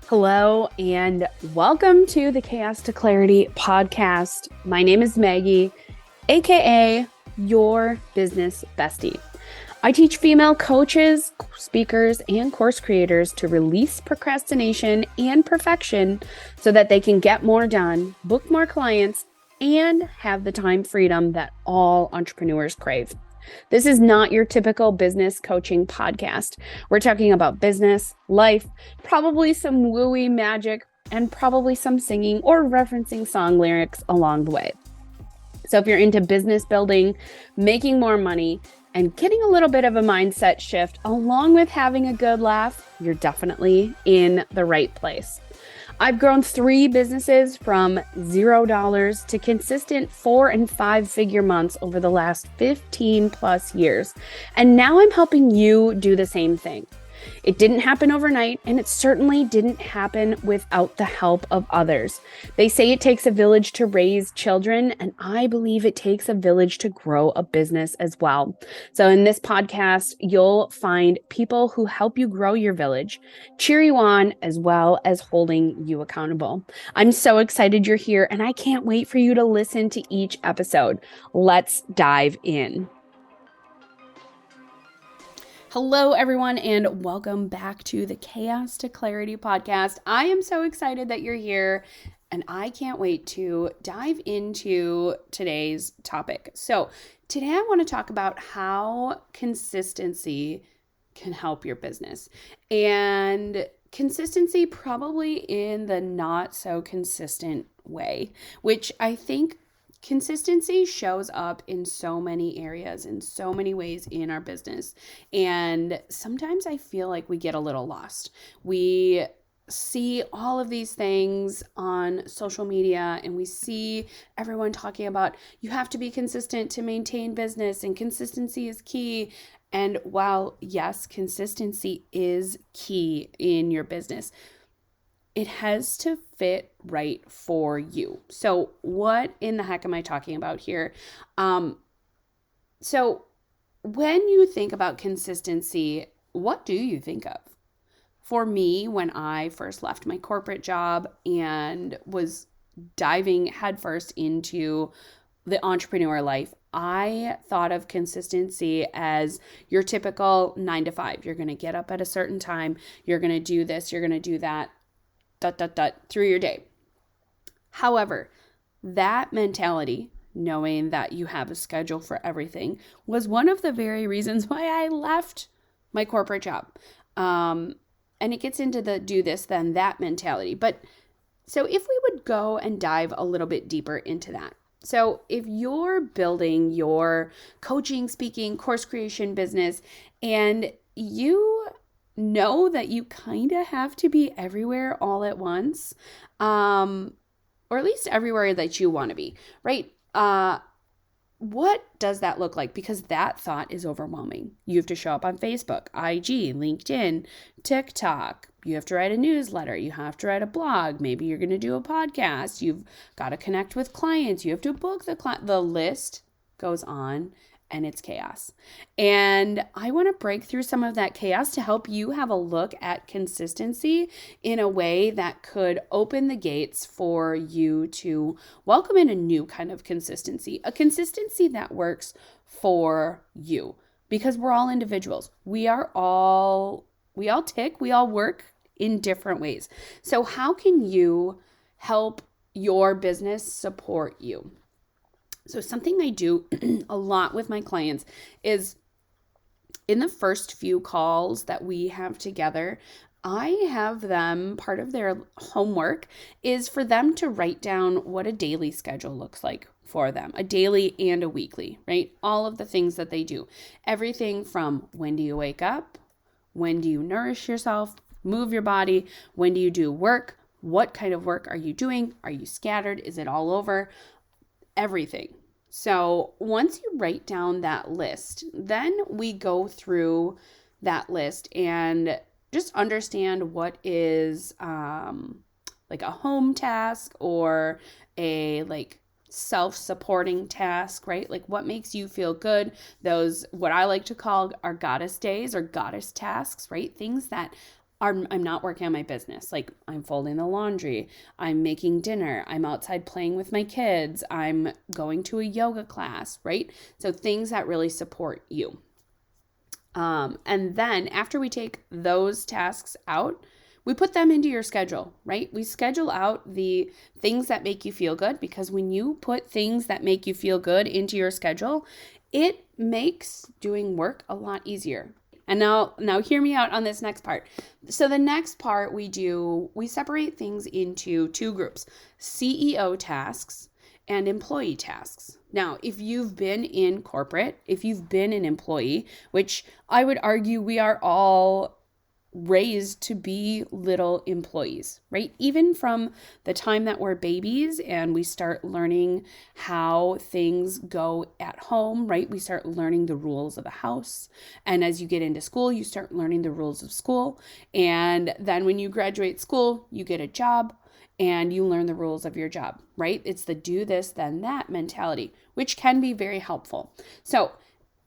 Hello and welcome to the Chaos to Clarity podcast. My name is Maggie, aka your business bestie. I teach female coaches, speakers, and course creators to release procrastination and perfection so that they can get more done, book more clients, and have the time freedom that all entrepreneurs crave. This is not your typical business coaching podcast. We're talking about business, life, probably some wooey magic, and probably some singing or referencing song lyrics along the way. So if you're into business building, making more money, and getting a little bit of a mindset shift along with having a good laugh, you're definitely in the right place. I've grown 3 businesses from $0 to consistent 4 and 5 figure months over the last 15 plus years. And now I'm helping you do the same thing. It didn't happen overnight, and it certainly didn't happen without the help of others. They say it takes a village to raise children, and I believe it takes a village to grow a business as well. So in this podcast, you'll find people who help you grow your village, cheer you on, as well as holding you accountable. I'm so excited you're here, and I can't wait for you to listen to each episode. Let's dive in. Hello, everyone, and welcome back to the Chaos to Clarity podcast. I am so excited that you're here, and I can't wait to dive into today's topic. So today I want to talk about how consistency can help your business, and consistency probably in the not so consistent way, which I think consistency shows up in so many areas, in so many ways in our business. And sometimes I feel like we get a little lost. We see all of these things on social media, and we see everyone talking about you have to be consistent to maintain business, and consistency is key. And while, yes, consistency is key in your business, it has to fit right for you. So what in the heck am I talking about here? So when you think about consistency, what do you think of? For me, when I first left my corporate job and was diving headfirst into the entrepreneur life, I thought of consistency as your typical 9 to 5. You're going to get up at a certain time. You're going to do this. You're going to do that. Through your day. However, that mentality, knowing that you have a schedule for everything, was one of the very reasons why I left my corporate job. And it gets into the do this, then that mentality. But so if we would go and dive a little bit deeper into that. So if you're building your coaching, speaking, course creation business, and you know that you kind of have to be everywhere all at once, or at least everywhere that you want to be, right? What does that look like? Because that thought is overwhelming. You have to show up on Facebook, IG, LinkedIn, TikTok. You have to write a newsletter. You have to write a blog. Maybe you're going to do a podcast. You've got to connect with clients. You have to book the client. The list goes on. And it's chaos. And I want to break through some of that chaos to help you have a look at consistency in a way that could open the gates for you to welcome in a new kind of consistency, a consistency that works for you, because we're all individuals. We all tick, we all work in different ways. So how can you help your business support you? So something I do a lot with my clients is in the first few calls that we have together, I have them, part of their homework is for them to write down what a daily schedule looks like for them, a daily and a weekly, right? All of the things that they do. Everything from when do you wake up? When do you nourish yourself? Move your body? When do you do work? What kind of work are you doing? Are you scattered? Is it all over? Everything. So once you write down that list, then we go through that list and just understand what is like a home task or a like self-supporting task, right? Like what makes you feel good? Those, what I like to call our goddess days or goddess tasks, right? Things that I'm not working on my business. Like I'm folding the laundry, I'm making dinner, I'm outside playing with my kids, I'm going to a yoga class, right? So things that really support you. And then after we take those tasks out, we put them into your schedule, right? We schedule out the things that make you feel good, because when you put things that make you feel good into your schedule, it makes doing work a lot easier. And now hear me out on this next part. So the next part we separate things into two groups: CEO tasks and employee tasks. Now, if you've been in corporate, if you've been an employee, which I would argue we are all raised to be little employees, right? Even from the time that we're babies and we start learning how things go at home, right? We start learning the rules of the house. And as you get into school, you start learning the rules of school. And then when you graduate school, you get a job and you learn the rules of your job, right? It's the do this, then that mentality, which can be very helpful. So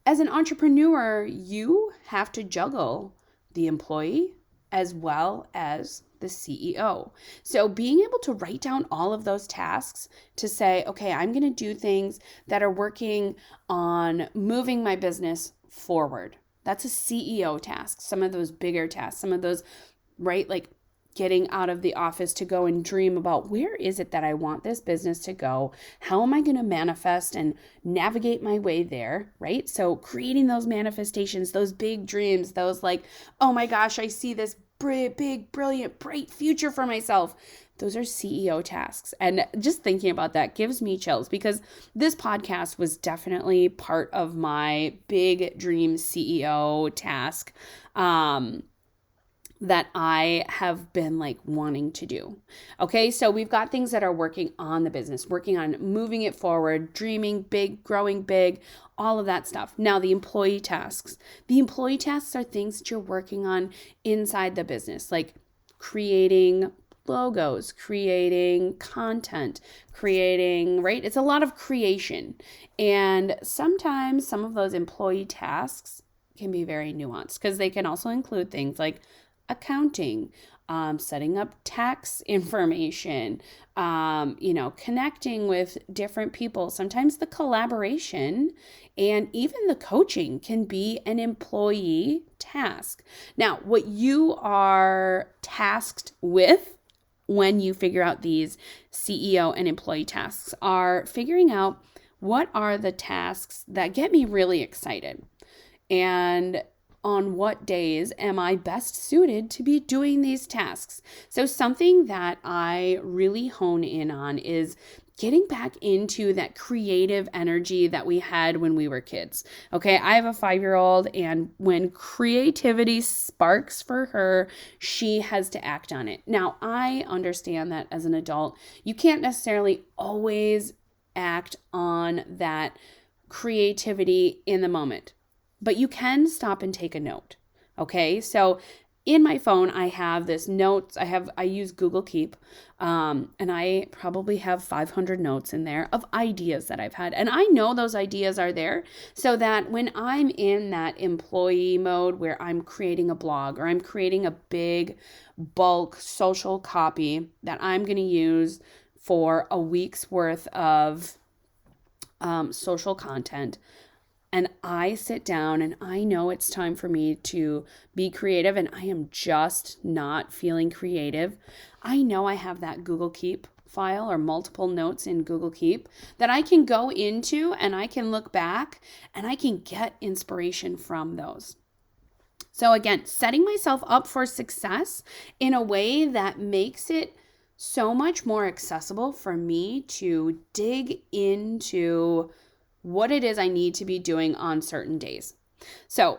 as an entrepreneur, you have to juggle the employee as well as the CEO. So being able to write down all of those tasks to say, okay, I'm going to do things that are working on moving my business forward. That's a CEO task. Some of those bigger tasks, some of those, right? Like getting out of the office to go and dream about where is it that I want this business to go? How am I going to manifest and navigate my way there, right? So creating those manifestations, those big dreams, those like, oh my gosh, I see this big, brilliant, bright future for myself. Those are CEO tasks. And just thinking about that gives me chills, because this podcast was definitely part of my big dream CEO task. That I have been like wanting to do. Okay, so we've got things that are working on the business, working on moving it forward, dreaming big, growing big, all of that stuff. Now, the employee tasks. The employee tasks are things that you're working on inside the business, like creating logos, creating content, creating, right? It's a lot of creation. And sometimes some of those employee tasks can be very nuanced, because they can also include things like accounting, setting up tax information, connecting with different people. Sometimes the collaboration and even the coaching can be an employee task. Now, what you are tasked with when you figure out these CEO and employee tasks are figuring out what are the tasks that get me really excited, and on what days am I best suited to be doing these tasks. So something that I really hone in on is getting back into that creative energy that we had when we were kids. Okay, I have a 5-year-old, and when creativity sparks for her, she has to act on it. Now, I understand that as an adult, you can't necessarily always act on that creativity in the moment, but you can stop and take a note. Okay, so in my phone, I have this notes. I use Google Keep, and I probably have 500 notes in there of ideas that I've had. And I know those ideas are there so that when I'm in that employee mode where I'm creating a blog or I'm creating a big bulk social copy that I'm going to use for a week's worth of social content, and I sit down and I know it's time for me to be creative and I am just not feeling creative, I know I have that Google Keep file or multiple notes in Google Keep that I can go into and I can look back and I can get inspiration from those. So again, setting myself up for success in a way that makes it so much more accessible for me to dig into what it is I need to be doing on certain days. So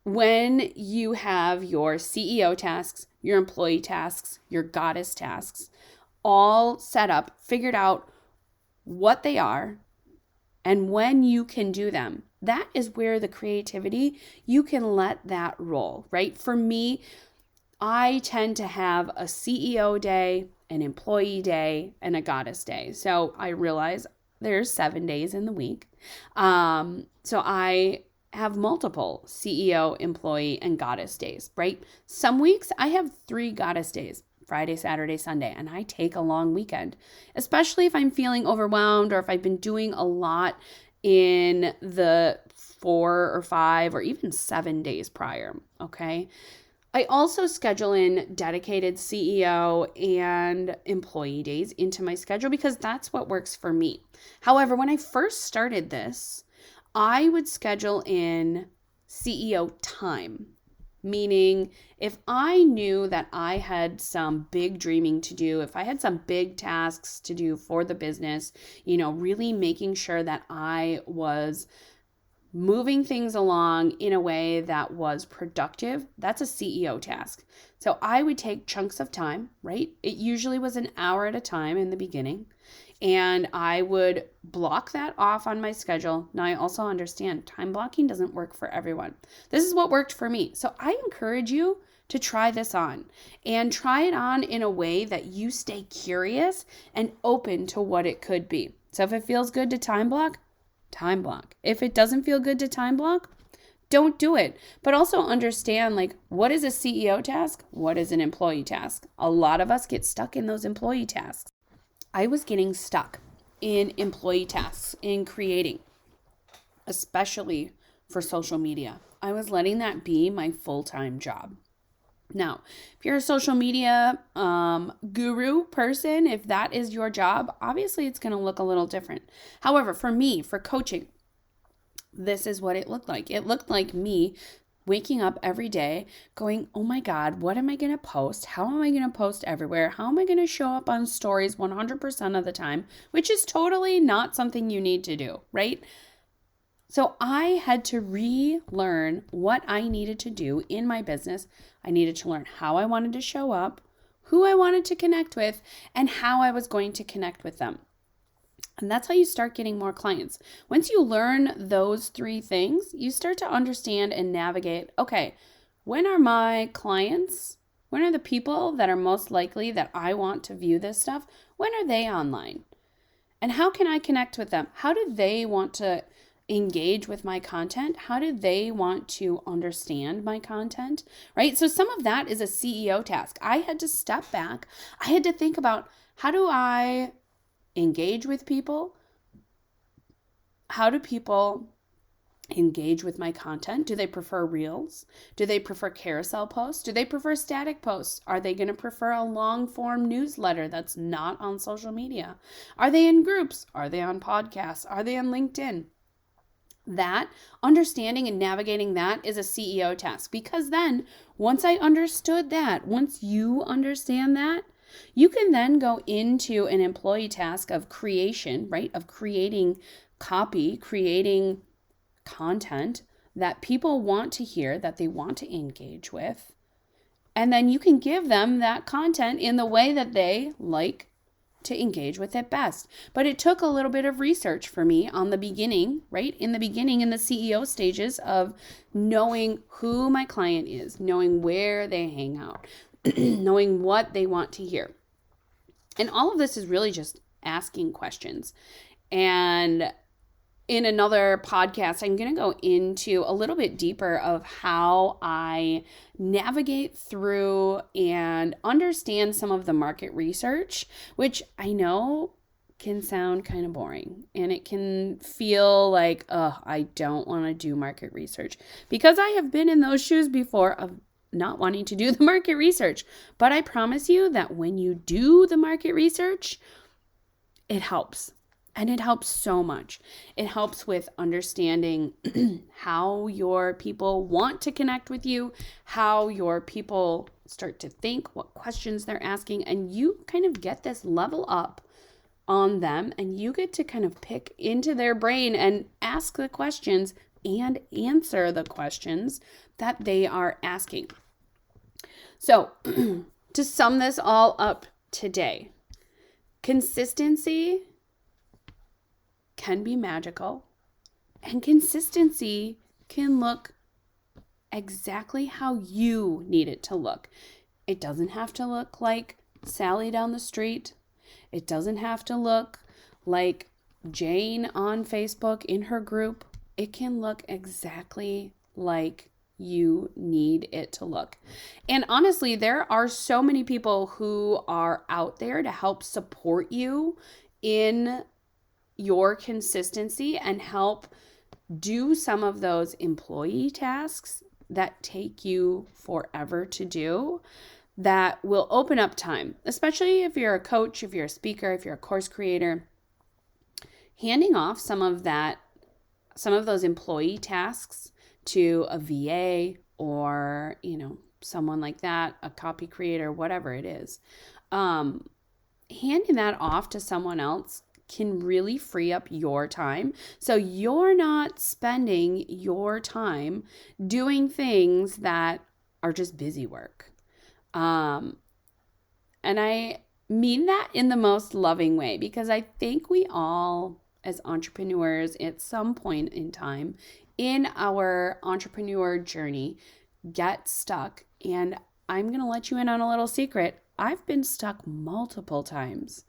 when you have your CEO tasks, your employee tasks, your goddess tasks, all set up, figured out what they are, and when you can do them, that is where the creativity, you can let that roll, right? For me, I tend to have a CEO day, an employee day, and a goddess day. So I realize there's 7 days in the week. So I have multiple CEO, employee, and goddess days, right? Some weeks I have 3 goddess days, Friday, Saturday, Sunday, and I take a long weekend, especially if I'm feeling overwhelmed or if I've been doing a lot in the 4 or 5 or even 7 days prior, okay? I also schedule in dedicated CEO and employee days into my schedule because that's what works for me. However, when I first started this, I would schedule in CEO time, meaning if I knew that I had some big dreaming to do, if I had some big tasks to do for the business, really making sure that I was moving things along in a way that was productive, that's a CEO task. So I would take chunks of time, right? It usually was an hour at a time in the beginning. And I would block that off on my schedule. Now, I also understand time blocking doesn't work for everyone. This is what worked for me. So I encourage you to try this on and try it on in a way that you stay curious and open to what it could be. So if it feels good to time block. If it doesn't feel good to time block, don't do it. But also understand, what is a CEO task? What is an employee task? A lot of us get stuck in those employee tasks. I was getting stuck in employee tasks, in creating, especially for social media. I was letting that be my full-time job. Now, if you're a social media guru person, if that is your job, obviously it's going to look a little different. However, for me, for coaching, this is what it looked like. It looked like me waking up every day going, oh my God, what am I going to post? How am I going to post everywhere? How am I going to show up on stories 100% of the time? Which is totally not something you need to do, right? So I had to relearn what I needed to do in my business. I needed to learn how I wanted to show up, who I wanted to connect with, and how I was going to connect with them. And that's how you start getting more clients. Once you learn those 3 things, you start to understand and navigate, okay, when are my clients, when are the people that are most likely that I want to view this stuff, when are they online? And how can I connect with them? How do they want to engage with my content? How do they want to understand my content, right? So some of that is a CEO task. I had to step back. I had to think about, how do I engage with people? How do people engage with my content? Do they prefer reels? Do they prefer carousel posts? Do they prefer static posts? Are they going to prefer a long form newsletter that's not on social media? Are they in groups? Are they on podcasts? Are they on LinkedIn? That understanding and navigating that is a CEO task, because then once I understood that, once you understand that, you can then go into an employee task of creation, right? Of creating copy, creating content that people want to hear, that they want to engage with. And then you can give them that content in the way that they like to engage with it best. But it took a little bit of research for me on the beginning, right? In the beginning, in the CEO stages of knowing who my client is, knowing where they hang out, knowing what they want to hear. And all of this is really just asking questions. And in another podcast, I'm going to go into a little bit deeper of how I navigate through and understand some of the market research, which I know can sound kind of boring, and it can feel like, I don't want to do market research, because I have been in those shoes before of not wanting to do the market research. But I promise you that when you do the market research, it helps. And it helps so much. It helps with understanding how your people want to connect with you, how your people start to think, what questions they're asking, and you kind of get this level up on them, and you get to kind of pick into their brain and ask the questions and answer the questions that they are asking. So to sum this all up today, consistency can be magical, and consistency can look exactly how you need it to look. It doesn't have to look like Sally down the street. It doesn't have to look like Jane on Facebook in her group. it can look exactly like you need it to look. And honestly, there are so many people who are out there to help support you in your consistency and help do some of those employee tasks that take you forever to do, that will open up time, especially if you're a coach, if you're a speaker, if you're a course creator. Handing off some of those employee tasks to a VA or, someone like that, a copy creator, whatever it is, handing that off to someone else can really free up your time. So you're not spending your time doing things that are just busy work. And I mean that in the most loving way, because I think we all, as entrepreneurs, at some point in time in our entrepreneur journey, get stuck. And I'm going to let you in on a little secret. I've been stuck multiple times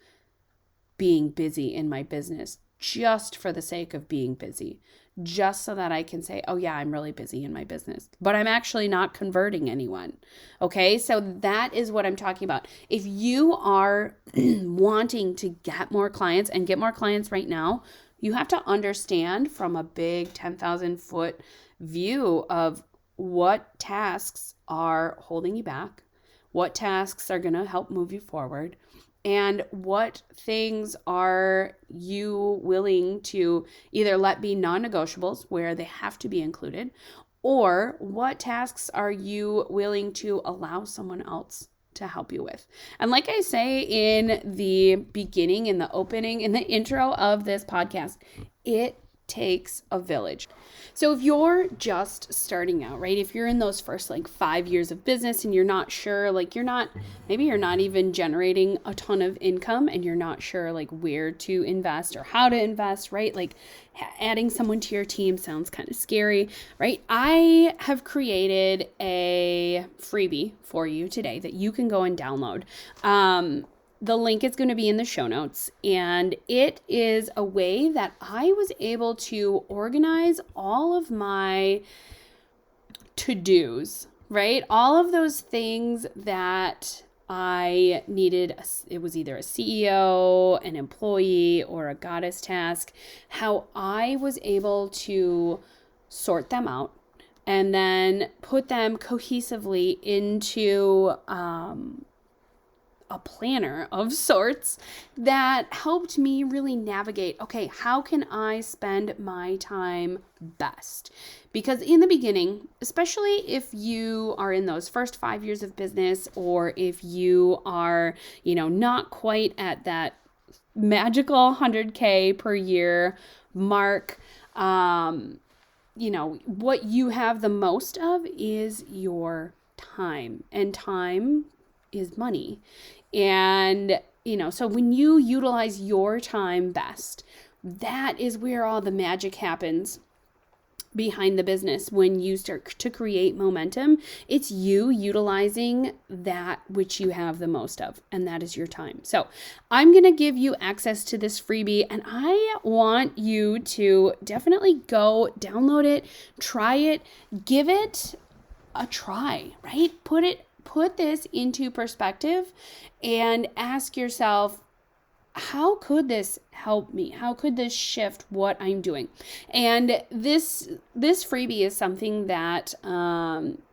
being busy in my business just for the sake of being busy, just so that I can say, oh yeah, I'm really busy in my business, but I'm actually not converting anyone. Okay, so that is what I'm talking about. If you are wanting to get more clients and get more clients right now, you have to understand from a big 10,000 foot view of what tasks are holding you back, what tasks are going to help move you forward, and what things are you willing to either let be non-negotiables where they have to be included, or what tasks are you willing to allow someone else to help you with. And like I say in the beginning, in the opening, in the intro of this podcast, it takes a village. So if you're just starting out, right? If you're in those first 5 years of business and you're not sure, maybe you're not even generating a ton of income and you're not sure where to invest or how to invest, right? Adding someone to your team sounds kind of scary, right? I have created a freebie for you today that you can go and download. The link is going to be in the show notes, and it is a way that I was able to organize all of my to-dos, right? All of those things that I needed. It was either a CEO, an employee, or a goddess task. How I was able to sort them out and then put them cohesively into a planner of sorts that helped me really navigate, okay, how can I spend my time best? Because in the beginning, especially if you are in those first 5 years of business, or if you are, not quite at that magical 100K per year mark, what you have the most of is your time, and time is money. And, so when you utilize your time best, that is where all the magic happens behind the business. When you start to create momentum, it's you utilizing that which you have the most of, and that is your time. So I'm going to give you access to this freebie, and I want you to definitely go download it, try it, give it a try, right? Put this into perspective and ask yourself, how could this help me? How could this shift what I'm doing? And this freebie is something that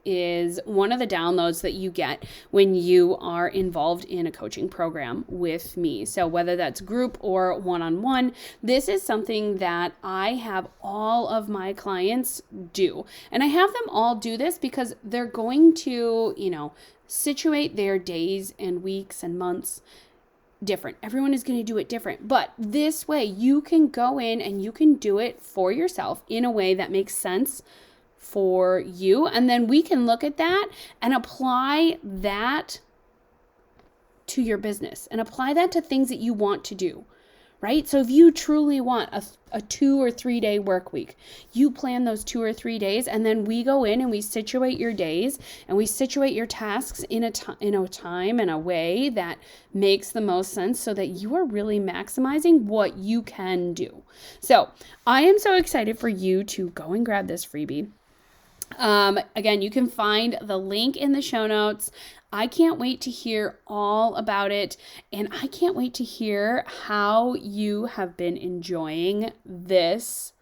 is one of the downloads that you get when you are involved in a coaching program with me. So whether that's group or one-on-one, this is something that I have all of my clients do. And I have them all do this because they're going to, situate their days and weeks and months different. Everyone is going to do it different. But this way you can go in and you can do it for yourself in a way that makes sense for you. And then we can look at that and apply that to your business and apply that to things that you want to do, right? So if you truly want a 2 or 3 day work week, you plan those 2 or 3 days, and then we go in and we situate your days and we situate your tasks in a time and a way that makes the most sense so that you are really maximizing what you can do. So I am so excited for you to go and grab this freebie. Again, you can find the link in the show notes. I can't wait to hear all about it, and I can't wait to hear how you have been enjoying this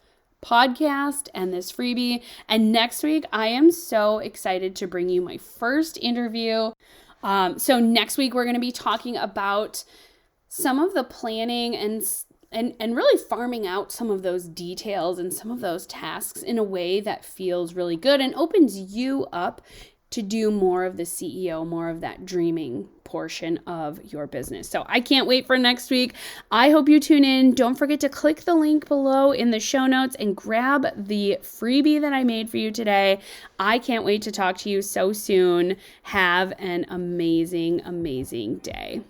podcast and this freebie. And next week, I am so excited to bring you my first interview. So next week, we're going to be talking about some of the planning and really farming out some of those details and some of those tasks in a way that feels really good and opens you up to do more of the CEO, more of that dreaming portion of your business. So I can't wait for next week. I hope you tune in. Don't forget to click the link below in the show notes and grab the freebie that I made for you today. I can't wait to talk to you so soon. Have an amazing, amazing day.